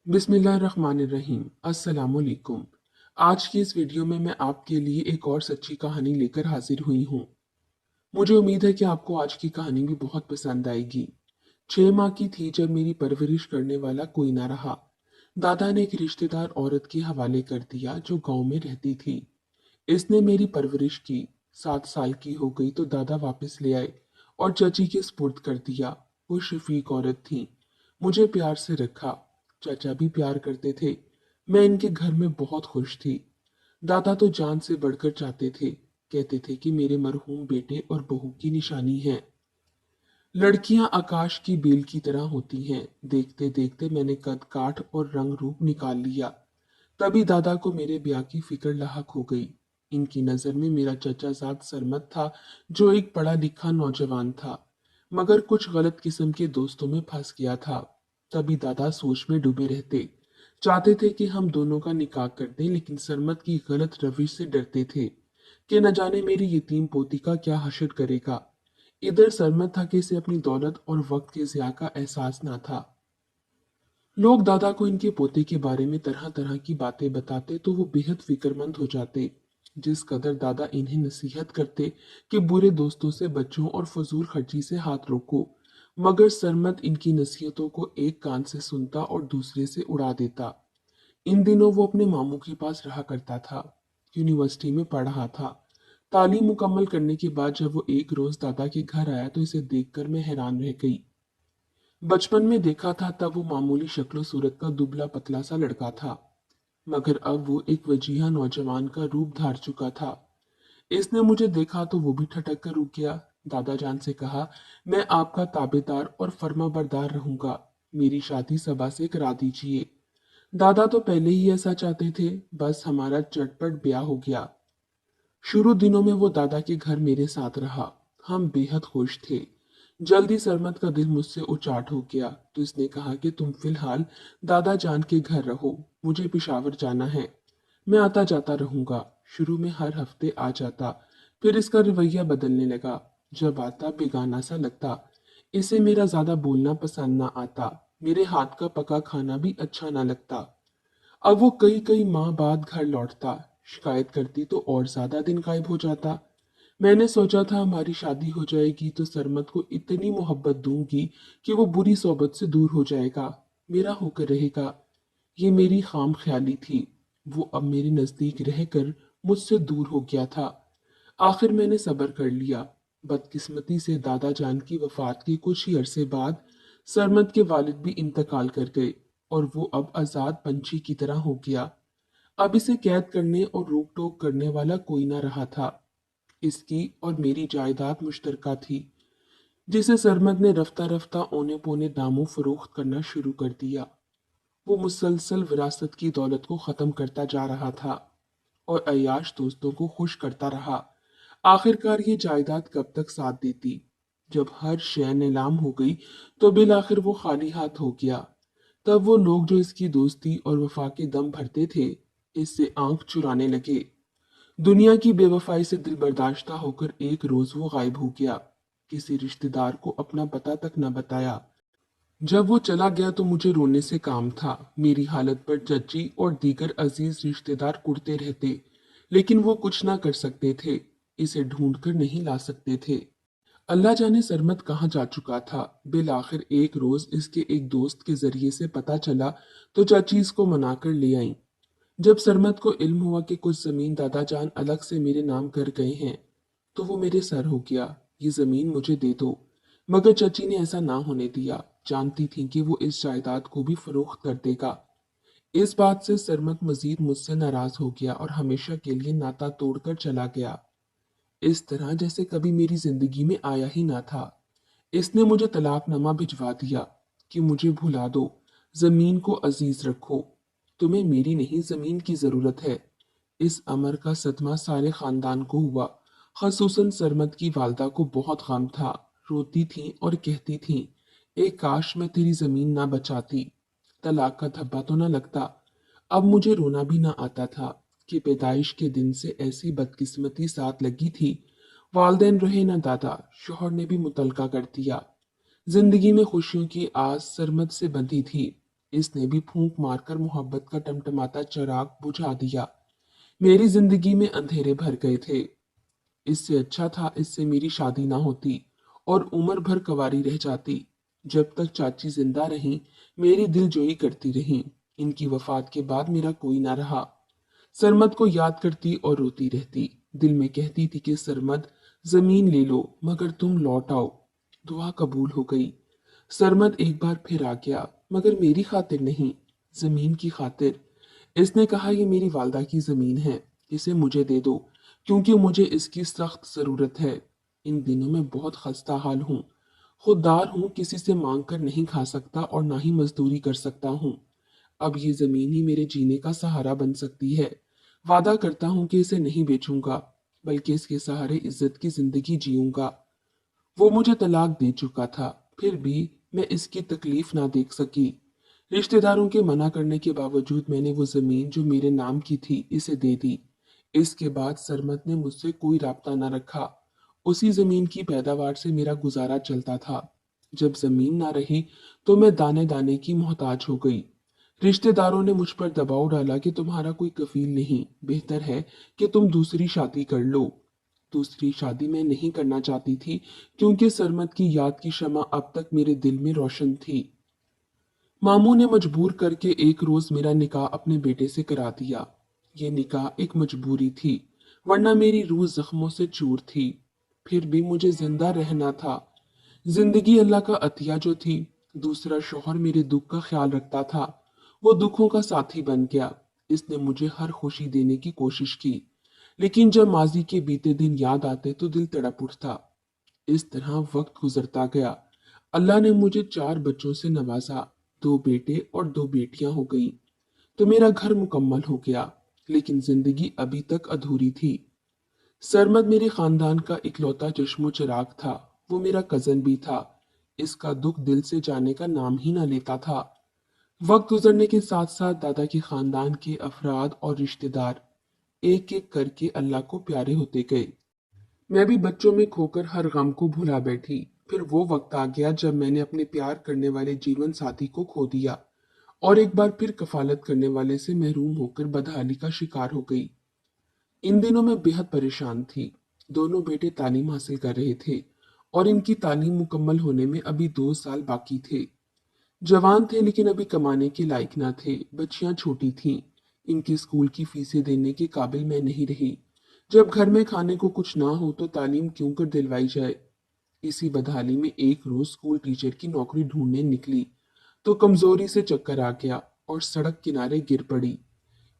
बिस्मिल्लाहिर्रहमानिर्रहीम। अस्सलाम वालेकुम। आज की इस वीडियो में मैं आपके लिए एक और सच्ची कहानी लेकर हाजिर हुई हूँ। मुझे उम्मीद है कि आपको आज की कहानी भी बहुत पसंद आएगी। 6 माह की थी जब मेरी परवरिश करने वाला कोई ना रहा। दादा ने एक रिश्तेदार औरत के हवाले कर दिया जो गांव में रहती थी। इसने मेरी परवरिश की। 7 साल की हो गई तो दादा वापस ले आए और चाची के सुपुर्द कर दिया। वो शफीक औरत थी। मुझे प्यार से रखा। चाचा भी प्यार करते थे। मैं इनके घर में बहुत खुश थी। दादा तो जान से बढ़कर चाहते थे। कहते थे कि मेरे मरहूम बेटे और बहू की निशानी है। लड़कियां आकाश की बेल की तरह होती हैं। देखते देखते मैंने कद काठ और रंग रूप निकाल लिया। तभी दादा को मेरे ब्याह की फिक्र लाहक हो गई। इनकी नजर में मेरा चचा जात सरमत था, जो एक पढ़ा लिखा नौजवान था, मगर कुछ गलत किस्म के दोस्तों में फंस गया था। तभी दादा सोच में डूबे रहते। चाहते थे कि हम दोनों का निकाह कर दें, लेकिन सरमत की गलत रविश से डरते थे कि न जाने मेरी यतीम पोती का क्या हशर करेगा। इधर सरमत था कि इसे अपनी दौलत और वक्त के ज़िया का एहसास ना था। लोग दादा को इनके पोते के बारे में तरह तरह की बातें बताते तो वो बेहद फिक्रमंद हो जाते। जिस कदर दादा इन्हें नसीहत करते कि बुरे दोस्तों से बचो और फजूल खर्ची से हाथ रोको, मगर सरमत इनकी नसीहतों को एक कान से सुनता और दूसरे से उड़ा देता। इन दिनों वो अपने मामू के पास रहा करता था। यूनिवर्सिटी में पढ़ रहा था। तालीम मुकम्मल करने के बाद जब वो एक रोज दादा के घर आया तो इसे देखकर मैं हैरान रह गई। बचपन में देखा था तब वो मामूली शक्लो सूरत का दुबला पतला सा लड़का था, मगर अब वो एक वजीहा नौजवान का रूप धार चुका था। इसने मुझे देखा तो वो भी ठटक कर रुक गया। दादा जान से कहा, मैं आपका ताबेदार और फर्माबरदार रहूंगा। मेरी शादी सबा से करा दीजिए। दादा तो पहले ही ऐसा चाहते थे। बस हमारा चटपट ब्याह हो गया। शुरू दिनों में वो दादा के घर मेरे साथ रहा। हम बेहद खुश थे। जल्दी सरमत का दिल मुझसे उचाट हो गया तो इसने कहा कि तुम फिलहाल दादा जान के घर रहो, मुझे पिशावर जाना है। मैं आता जाता रहूंगा। शुरू में हर हफ्ते आ जाता, फिर इसका रवैया बदलने लगा। जब आता बेगाना सा लगता। इसे मेरा ज्यादा बोलना पसंद ना आता। मेरे हाथ का पका खाना भी अच्छा ना लगता। अब वो कई कई माह बाद घर लौटता। शिकायत करती तो और ज्यादा दिन गायब हो जाता। मैंने सोचा था हमारी शादी हो जाएगी तो सरमत को इतनी मोहब्बत दूंगी कि वो बुरी सोबत से दूर हो जाएगा, मेरा होकर रहेगा। ये मेरी खाम ख्याली थी। वो अब मेरे नजदीक रहकर मुझसे दूर हो गया था। आखिर मैंने सब्र कर लिया। बदकिस्मती से दादा जान की वफात के कुछ ही अरसे बाद सरमत के वालिद भी इंतकाल कर गए और वो अब आजाद पंछी की तरह हो गया। अब इसे कैद करने और रोक टोक करने वाला कोई ना रहा था। इसकी और मेरी जायदाद मुश्तरका थी, जिसे सरमद ने रफ्ता रफ्ता औने पौने दामों फरोख्त करना शुरू कर दिया। वो मुसलसल विरासत की दौलत को खत्म करता जा रहा था और अय्याश दोस्तों को खुश करता रहा। आखिरकार ये जायदाद कब तक साथ देती? जब हर शय नीलाम हो गई तो बिल आखिर वो खाली हाथ हो गया। तब वो लोग जो इसकी दोस्ती और वफा के दम भरते थे, इससे आंख चुराने लगे। दुनिया की बेवफाई से दिल बर्दाश्ता होकर एक रोज वो गायब हो गया। किसी रिश्तेदार को अपना पता तक न बताया। जब वो चला गया तो मुझे रोने से काम था। मेरी हालत पर चची और दीगर अजीज रिश्तेदार कुड़ते रहते, लेकिन वो कुछ ना कर सकते थे। इसे ढूंढ कर नहीं ला सकते थे। अल्लाह जाने सरमत कहाँ जा चुका था। बिल आखिर एक रोज इसके एक दोस्त के जरिए से पता चला तो चाची इसको मनाकर ले आई। जब सरमत को इल्म हुआ कि कुछ जमीन दादा जान अलग से मेरे नाम कर गए हैं, तो वो मेरे सर हो गया, ये जमीन मुझे दे दो। मगर चाची ने ऐसा ना होने दिया। जानती थी कि वो इस जायदाद को भी फरोख्त कर देगा। इस बात से सरमत मजीद मुझसे नाराज हो गया और हमेशा के लिए नाता तोड़कर चला गया, इस तरह जैसे कभी मेरी जिंदगी में आया ही ना था। इसने मुझे तलाकनामा भिजवा दिया कि मुझे भुला दो, जमीन को अजीज रखो, तुम्हें मेरी नहीं जमीन की जरूरत है। इस अमर का सदमा सारे खानदान को हुआ। खसूसन सरमद की वालदा को बहुत गम था। रोती थी और कहती थी, एक काश मैं तेरी जमीन ना बचाती, तलाक का धब्बा तो ना लगता। अब मुझे रोना भी ना आता था कि पैदाइश के दिन से ऐसी बदकिस्मती साथ लगी थी। वालदेन रहे ना दादा, शोहर ने भी मुतलका कर दिया। जिंदगी में खुशियों की आस सरमद से बंधी थी। इसने भी फूंक मारकर मोहब्बत का टमटमाता चिराग बुझा दिया। मेरी जिंदगी में अंधेरे भर गए थे। इससे अच्छा था इससे मेरी शादी ना होती और उम्र भर कंवारी रह जाती। जब तक चाची जिंदा रहीं, मेरी दिलजोई करती रहीं। इनकी वफात के बाद मेरा कोई ना रहा। सरमद को याद करती और रोती रहती। दिल में कहती थी कि सरमद, जमीन ले लो मगर तुम लौट आओ। दुआ कबूल हो गई। सरमद एक बार फिर आ गया, मगर मेरी खातिर नहीं, जमीन की खातिर। इसने कहा ये मेरी वालदा की जमीन है, इसे मुझे दे दो क्योंकि मुझे इसकी सख्त जरूरत है। इन दिनों में बहुत खस्ता हाल हूँ, खुददार हूँ, किसी से मांग कर नहीं खा सकता और ना ही मजदूरी कर सकता हूँ। अब ये जमीन ही मेरे जीने का सहारा बन सकती है। वादा करता हूँ कि इसे नहीं बेचूंगा, बल्कि इसके सहारे इज्जत की जिंदगी जीऊंगा। वो मुझे तलाक दे चुका था, फिर भी मैं इसकी तकलीफ ना देख सकी। रिश्तेदारों के मना करने के बावजूद मैंने वो जमीन जो मेरे नाम की थी इसे दे दी। इसके बाद सरमत ने मुझसे कोई राब्ता ना रखा। उसी जमीन की पैदावार से मेरा गुजारा चलता था। जब जमीन ना रही तो मैं दाने दाने की मोहताज हो गई। रिश्तेदारों ने मुझ पर दबाव डाला कि तुम्हारा कोई कफील नहीं, बेहतर है कि तुम दूसरी शादी कर लो। दूसरी शादी मैं नहीं करना चाहती थी क्योंकि सरमत की याद की शमा अब तक मेरे दिल में रोशन थी। मामू ने मजबूर करके एक रोज मेरा निकाह अपने बेटे से करा दिया। ये निकाह एक मजबूरी थी, वरना मेरी रूह जख्मों से चूर थी। फिर भी मुझे जिंदा रहना था। जिंदगी अल्लाह का अतिया जो थी। दूसरा शौहर मेरे दुख का ख्याल रखता था, वो दुखों का साथी बन गया। इसने मुझे हर खुशी देने की कोशिश की, लेकिन जब माजी के बीते दिन याद आते तो दिल तड़प उठता। इस तरह वक्त गुजरता गया। अल्लाह ने मुझे 4 बच्चों से नवाजा। 2 बेटे और 2 बेटियां हो गईं, तो मेरा घर मुकम्मल हो गया। लेकिन जिंदगी अभी तक अधूरी थी। सरमद मेरे खानदान का इकलौता चश्मो चिराग था। वो मेरा कजन भी था। इसका दुख दिल से जाने का नाम ही ना लेता था। वक्त गुजरने के साथ साथ दादा के खानदान के अफराद और रिश्तेदार एक एक करके अल्लाह को प्यारे होते गए। मैं भी बच्चों में खोकर हर गम को भुला बैठी। फिर वो वक्त आ गया जब मैंने अपने प्यार करने वाले जीवन साथी को खो दिया और एक बार फिर कफालत करने वाले से महरूम होकर बदहाली का शिकार हो गई। इन दिनों में बेहद परेशान थी। दोनों बेटे तालीम हासिल कर रहे थे और इनकी तालीम मुकम्मल होने में अभी 2 साल बाकी थे। जवान थे लेकिन अभी कमाने के लायक ना थे। बच्चियां छोटी थीं। इनकी स्कूल की फीसें देने के काबिल मैं नहीं रही। जब घर में खाने को कुछ ना हो तो तालीम क्यों कर दिलवाई जाए। इसी बदहाली में एक रोज स्कूल टीचर की नौकरी ढूंढने निकली तो कमजोरी से चक्कर आ गया और सड़क किनारे गिर पड़ी।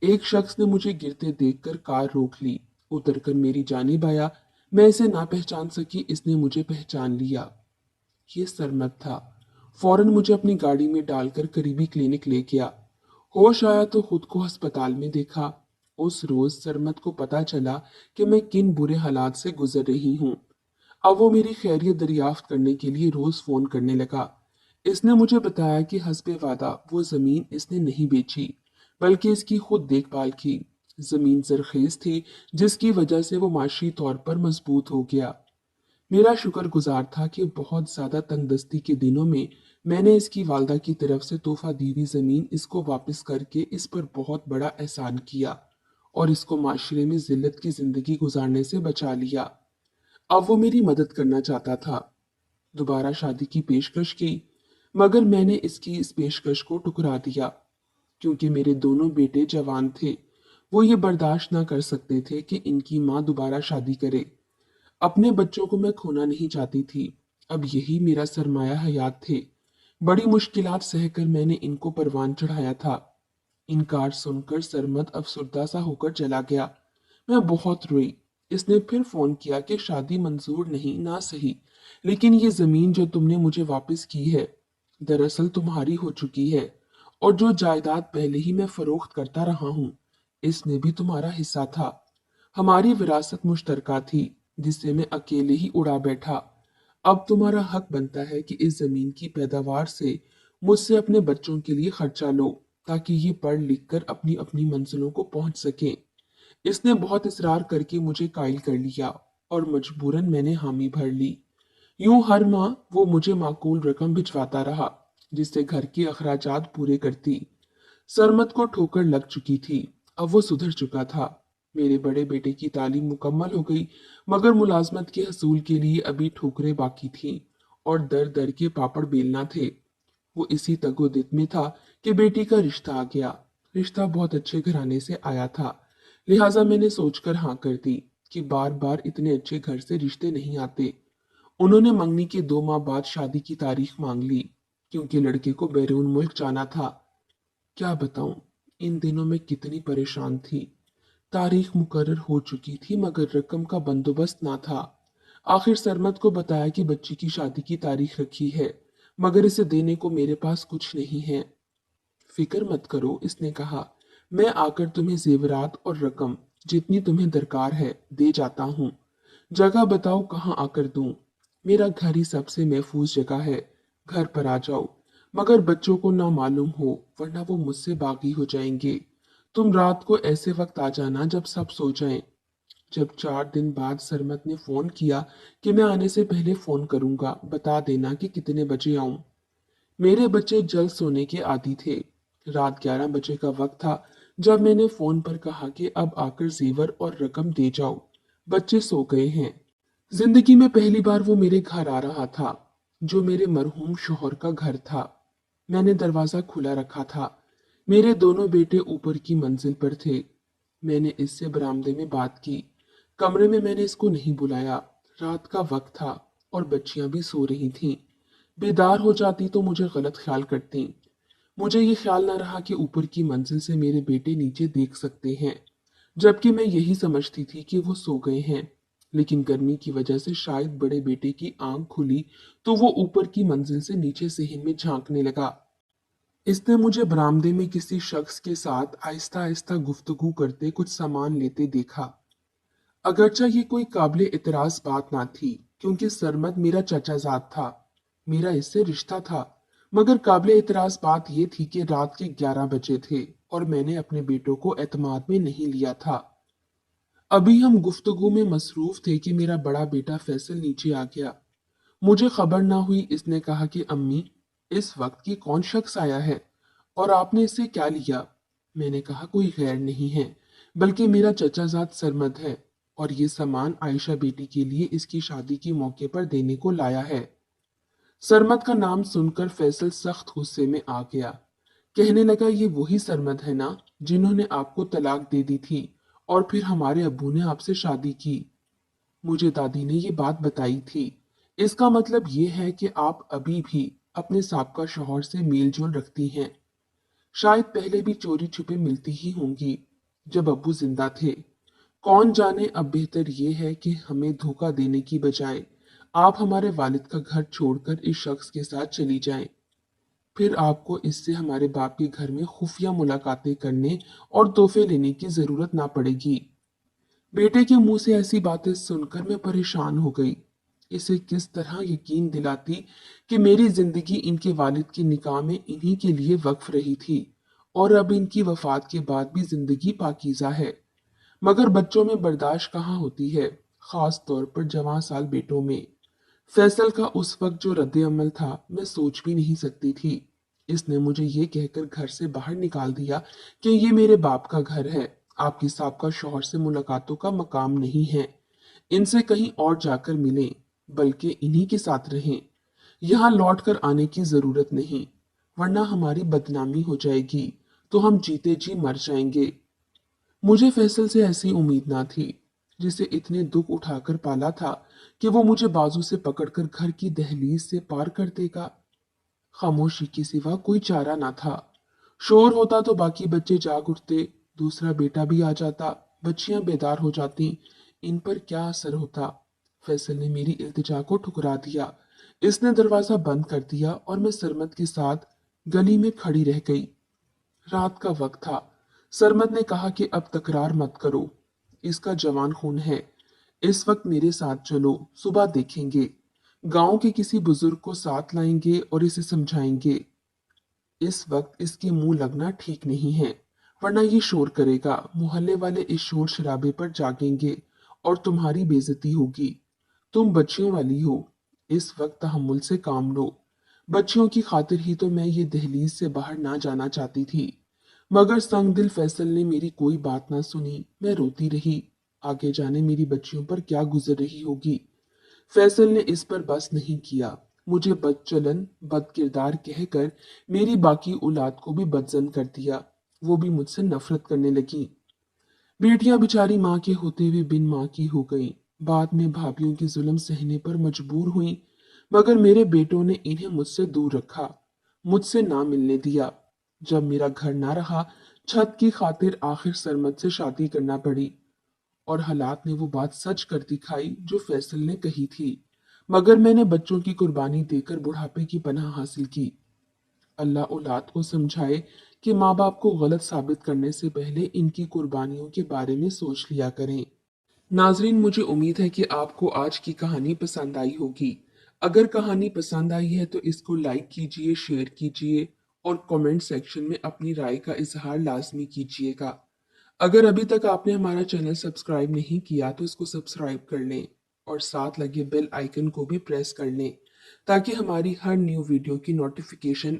एक शख्स ने मुझे गिरते देखकर कार रोक ली। उतरकर मेरी जानिब आया। मैं इसे ना पहचान सकी, इसने मुझे पहचान लिया। ये सरमद था। फौरन मुझे अपनी गाड़ी में डालकर करीबी क्लिनिक ले गया। होश आया तो खुद को अस्पताल में देखा। उस रोज सरमद को पता चला कि मैं किन बुरे हालात से गुजर रही हूँ। अब वो मेरी खैरियत दरियाफ्त करने के लिए रोज फोन करने लगा। इसने मुझे बताया कि हस्बे वादा वो जमीन इसने नहीं बेची, बल्कि इसकी खुद देखभाल की। जमीन जरखेज थी, जिसकी वजह से वो माशी तौर पर मजबूत हो गया। मेरा शुक्रगुजार था कि बहुत ज्यादा तंगदस्ती के दिनों में मैंने इसकी वालदा की तरफ से तोहफा दी हुई जमीन इसको वापस करके इस पर बहुत बड़ा एहसान किया और इसको माशरे में जिल्लत की जिंदगी गुजारने से बचा लिया। अब वो मेरी मदद करना चाहता था। दोबारा शादी की पेशकश की, मगर मैंने इसकी इस पेशकश को ठुकरा दिया क्योंकि मेरे दोनों बेटे जवान थे। वो ये बर्दाश्त ना कर सकते थे कि इनकी माँ दोबारा शादी करे। अपने बच्चों को मैं खोना नहीं चाहती थी। अब यही मेरा सरमाया हयात थे। बड़ी मुश्किलात सहकर मैंने इनको परवान चढ़ाया था। इनकार सुनकर सरमद अफसुर्दा सा होकर चला गया। मैं बहुत रोई। इसने फिर फोन किया कि शादी मंजूर नहीं ना सही, लेकिन ये जमीन जो तुमने मुझे वापस की है दरअसल तुम्हारी हो चुकी है, और जो जायदाद पहले ही मैं फरोख्त करता रहा हूँ इसमें भी तुम्हारा हिस्सा था। हमारी विरासत मुश्तरका थी जिसे मैं अकेले ही उड़ा बैठा। अब तुम्हारा हक बनता है कि इस जमीन की पैदावार से मुझसे अपने बच्चों के लिए खर्चा लो ताकि ये पढ़ लिख कर अपनी अपनी मंजिलों को पहुंच सकें। इसने बहुत इसरार करके मुझे कायल कर लिया और मजबूरन मैंने हामी भर ली। यूं हर माह वो मुझे माकूल रकम भिजवाता रहा। जिससे घर के अखराजात पूरे करती। सरमत को ठोकर लग चुकी थी, अब वो सुधर चुका था। मेरे बड़े बेटे की तालीम मुकम्मल हो गई, मगर मुलाजमत के हसूल के लिए अभी ठोकरें बाकी थीं और दर दर के पापड़ बेलना थे। वो इसी तगोदित में था कि बेटी का रिश्ता आ गया। रिश्ता बहुत अच्छे घराने से आया था, लिहाजा मैंने सोचकर हाँ कर दी कि बार बार इतने अच्छे घर से रिश्ते नहीं आते। उन्होंने मंगनी के 2 माह बाद शादी की तारीख मांग ली, क्योंकि लड़के को बैरून मुल्क जाना था। क्या बताऊं, इन दिनों में कितनी परेशान थी। तारीख मुकर्रर हो चुकी थी मगर रकम का बंदोबस्त ना था। आखिर सरमत को बताया कि बच्ची की शादी की तारीख रखी है, मगर इसे देने को मेरे पास कुछ नहीं है। फिक्र मत करो, इसने कहा, मैं आकर तुम्हें जेवरात और रकम जितनी तुम्हें दरकार है दे जाता हूँ। जगह बताओ कहाँ आकर दूं? मेरा घर ही सबसे महफूज जगह है, घर पर आ जाओ। मगर बच्चों को ना मालूम हो, वरना वो मुझसे बागी हो जाएंगे। तुम रात को ऐसे वक्त आ जाना जब सब सो जाएं। जब 4 दिन बाद सरमत ने फोन किया कि मैं आने से पहले फोन करूंगा, बता देना कि कितने बजे आऊं। मेरे बच्चे जल्द सोने के आदी थे। रात 11 बजे का वक्त था जब मैंने फोन पर कहा कि अब आकर जेवर और रकम दे जाओ। बच्चे सो गए हैं। जिंदगी में पहली बार वो मेरे घर आ रहा था, जो मेरे मरहूम शोहर का घर था। मैंने दरवाजा खुला रखा था। मेरे दोनों बेटे ऊपर की मंजिल पर थे। मैंने इससे बरामदे में बात की। कमरे में मैंने इसको नहीं बुलाया। रात का वक्त था और बच्चियां भी सो रही थीं। बेदार हो जाती तो मुझे गलत ख्याल करती। मुझे ये ख्याल न रहा कि ऊपर की मंजिल से मेरे बेटे नीचे देख सकते हैं, जबकि मैं यही समझती थी कि वो सो गए हैं। लेकिन गर्मी की वजह से शायद बड़े बेटे की आंख खुली तो वो ऊपर की मंजिल से नीचे सहन में झांकने लगा। इसने मुझे बरामदे में किसी शख्स के साथ आहिस्ता आहिस्ता गुफ्तगू करते कुछ सामान लेते देखा। अगरचा ये कोई काबिल इतराज बात ना थी, क्योंकि सरमद मेरा चचाजाद था, मेरा इससे रिश्ता था। मगर काबिल इतराज बात यह थी कि रात के 11 बजे थे और मैंने अपने बेटों को एतमाद में नहीं लिया था। अभी हम गुफ्तगू में मसरूफ थे कि मेरा बड़ा बेटा फैसल नीचे आ गया। मुझे खबर ना हुई, इसने कहा कि अम्मी, इस वक्त की कौन शख्स आया है और आपने इससे क्या लिया? मैंने कहा कोई गैर नहीं है, बल्कि मेरा चचाजाद सरमद है और ये सामान आयशा बेटी के लिए इसकी शादी के मौके पर देने को लाया है। सरमद का नाम सुनकर फैसल सख्त गुस्से में आ गया। कहने लगा, ये वही सरमद है ना जिन्होंने आपको तलाक दे दी थी और फिर हमारे अब्बू ने आपसे शादी की। मुझे दादी ने ये बात बताई थी। इसका मतलब ये है कि आप अभी भी अपने साबका शौहर से मेल जोल रखती हैं। शायद पहले भी चोरी छुपे मिलती ही होंगी जब अब्बू जिंदा थे। कौन जाने, अब बेहतर ये है कि हमें धोखा देने की बजाय आप हमारे वालिद का घर छोड़कर इस शख्स के साथ चली जाएं। फिर आपको इससे हमारे बाप के घर में खुफिया मुलाकातें करने और तोहफे लेने की जरूरत ना पड़ेगी। बेटे के मुंह से ऐसी बातें सुनकर मैं परेशान हो गई। इसे किस तरह यकीन दिलाती कि मेरी जिंदगी इनके वालिद की निकाह में इन्हीं के लिए वक्फ रही थी और अब इनकी वफात के बाद भी जिंदगी पाकीज़ा है। मगर बच्चों में बर्दाश्त कहाँ होती है, खास तौर पर जवां साल बेटों में। फैसल का उस वक्त जो रद्द अमल था मैं सोच भी नहीं सकती थी। इसने मुझे ये कहकर घर से बाहर निकाल दिया कि ये मेरे बाप का घर है, आपकी साहब शौहर से मुलाकातों का मकाम नहीं है। इनसे कहीं और जाकर मिलें, बल्कि इन्हीं के साथ रहें। यहाँ लौट कर आने की जरूरत नहीं, वरना हमारी बदनामी हो जाएगी तो हम जीते जी मर जाएंगे। मुझे फैसल से ऐसी उम्मीद ना थी, जिसे इतने दुख उठाकर पाला था कि वो मुझे बाजू से पकड़कर घर की दहलीज से पार कर देगा। खामोशी के सिवा कोई चारा ना था। शोर होता तो बाकी बच्चे जाग उठते, दूसरा बेटा भी आ जाता, बच्चियां बेदार हो जाती। इन पर क्या असर होता? फैसल ने मेरी इल्तिजा को ठुकरा दिया। इसने दरवाजा बंद कर दिया और मैं सरमद के साथ गली में खड़ी रह गई। रात का वक्त था। सरमद ने कहा कि अब तकरार मत करो, इसका जवान खून है। इस वक्त मेरे साथ चलो, सुबह देखेंगे। गांव के किसी बुजुर्ग को साथ लाएंगे और इसे समझाएंगे। इस वक्त इसके मुंह लगना ठीक नहीं है, वरना ये शोर करेगा। मोहल्ले वाले इस शोर शराबे पर जागेंगे और तुम्हारी बेइज्जती होगी। तुम बच्चियों वाली हो, इस वक्त तहम्मुल से काम लो। बच्चियों की खातिर ही तो मैं ये दहलीज से बाहर ना जाना चाहती थी, मगर संग दिल फैसल ने मेरी कोई बात ना सुनी। मैं रोती रही। आगे जाने मेरी बच्चियों पर क्या गुजर रही होगी। फैसल ने इस पर बस नहीं किया। मुझे बदचलन बदकिरदार कहकर मेरी बाकी औलाद को भी बदजन कर दिया। वो भी मुझसे नफरत करने लगी। बेटियां बेचारी माँ के होते हुए बिन माँ की हो गईं। बाद में भाभीियों की जुल्म सहने पर मजबूर हुई, मगर मेरे बेटों ने इन्हें मुझसे दूर रखा, मुझसे ना मिलने दिया। जब मेरा घर ना रहा, छत की खातिर आखिर सरमद से शादी करना पड़ी। और हालात ने वो बात सच कर दिखाई जो फैसल ने कही थी। मगर मैंने बच्चों की कुर्बानी देकर बुढ़ापे की पनाह हासिल की। अल्लाह औलाद को समझाए कि माँ बाप को गलत साबित करने से पहले इनकी कुर्बानियों के बारे में सोच लिया करें। नाजरीन, मुझे उम्मीद है कि आपको आज की कहानी पसंद आई होगी। अगर कहानी पसंद आई है तो इसको लाइक कीजिए, शेयर कीजिए और कमेंट सेक्शन में अपनी राय का इजहार लाजमी कीजिएगा। अगर अभी तक आपने हमारा चैनल सब्सक्राइब नहीं किया तो इसको सब्सक्राइब कर लें और साथ लगे बेल आइकन को भी प्रेस कर लें, ताकि हमारी हर न्यू वीडियो की नोटिफिकेशन